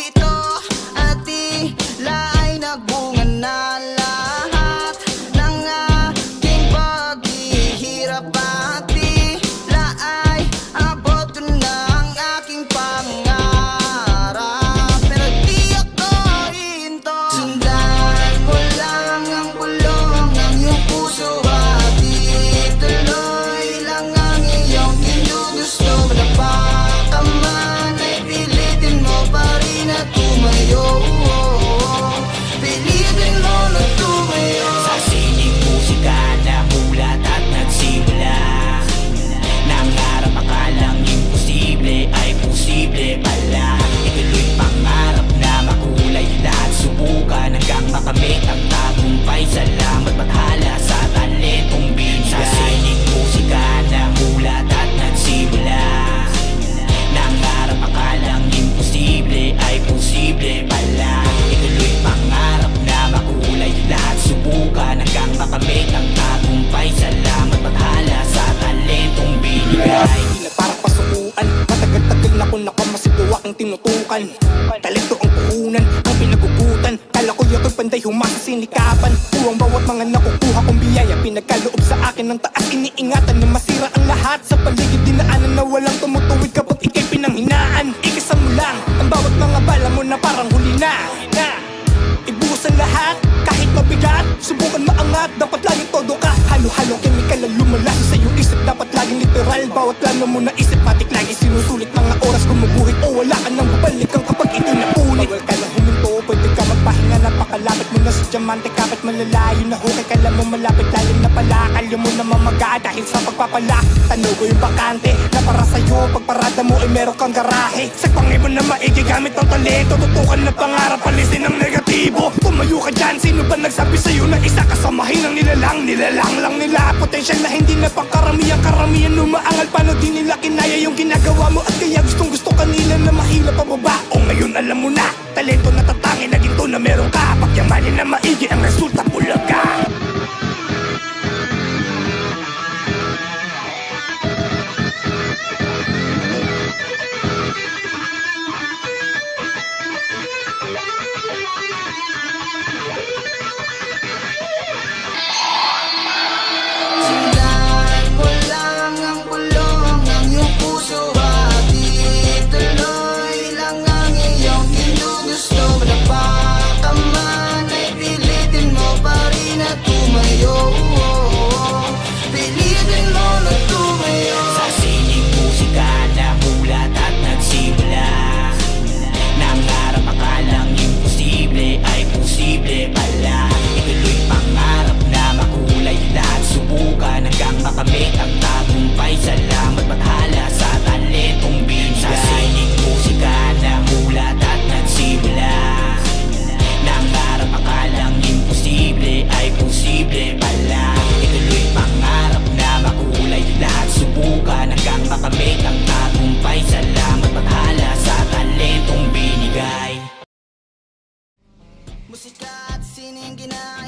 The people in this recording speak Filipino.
dito at tila ay nagbunga na lahat ng aking paghihirap at tila ay abot ko na ang aking pangarap. Pero di ako hihinto, sundan mo lang ang bulong ng iyong puso at ituloy lang ang iyong ginugusto. Malapa ka man ay pilitin mo pa rin na tumayo, pilitin mo na tumayo. Sa sining musika na mulat at nagsimula, nangarap akalang imposible ay posible pala. Ituloy pangarap na makulay lahat subukan hanggang makamit ang tagumpay. Salamat bathala sa talentong binigay. Sa sining musika na mulat at nagsimula, nangarap akalang imposible ay posible pala. Ituloy pangarap na makulay lahat subukan hanggang makamit ang tagumpay. Salamat bathala sa talentong binigay. Parang pasukuan, matagal-tagal na ko nakamasid aking tinutukan. Talento ang puhunan, ang pinagugutan. Kala ko yako'y panday humasa sinikapan. Puwang bawat mga nakukuha kong biyaya, pinagkaloob sa akin ng taas. Iniingatan na masira ang lahat sa paligid. Dinaanan na walang tumutuwid kapag ika'y pinanghinaan. Ikasam mo lang ang bawat mga bala mo na parang huli na. Ibuhos ang lahat, kahit mabigat. Subukan maangat, dapat laging todo ka. Halo-halong kemikal na lumalaso sa iyong isip. Dapat laging literal, bawat plano mo na isip. Matik lagi sinusulit, mga oras gumuguhit. O wala ka nang babalikan kapag ito napulit. Bawal ka na huminto, pwede ka magpahinga. Napakalapit mo na sa diamante, kapit malalayo na hukay. Kala mo malapit, lalim na pala. Kalyo mo na mamaga dahil sa pagpapala. Tanong ko yung bakante na para sa'yo. Pagparada mo ay meron kang garahe. Sa pangibon na maigi gamit ang talento. Tutukan na pangarap, palisin ang negatibo. Tumayo ka dyan, sino ba nagsabi sa'yo na isa kasamahin ang nilalang? Nilalang lang nila, potensyal na hindi na pangkaramihan. Karamihan umaangal, paano di nila kinaya yung ginagawa mo? At kaya gustong gusto kanila na mahila pababa. O ngayon alam mo na, talento na tatangin na ginto na meron ka. Pagyamanin na maigi ang resulta, bulaga. Sundan mo lang ang bulong ng iyong puso at ituloy lang ang iyong ginugusto. Malapa ka man ay pilitin mo pa rin na tumayo, pilitin mo na tumayo. Sa sining musika na mulat at nagsimula, nangarap akalang imposible ay posible pala. Ituloy pangarap na makulay lahat subukan hanggang makamit ang tagumpay. Salamat bathala sa talentong binigay. Sa sining musika na mulat at nagsimula, nangarap akalang imposible ay posible pala. Ituloy pangarap na makulay lahat subukan hanggang makamit ang tagumpay. Salamat bathala sa talentong binigay. Musika at sining ginaya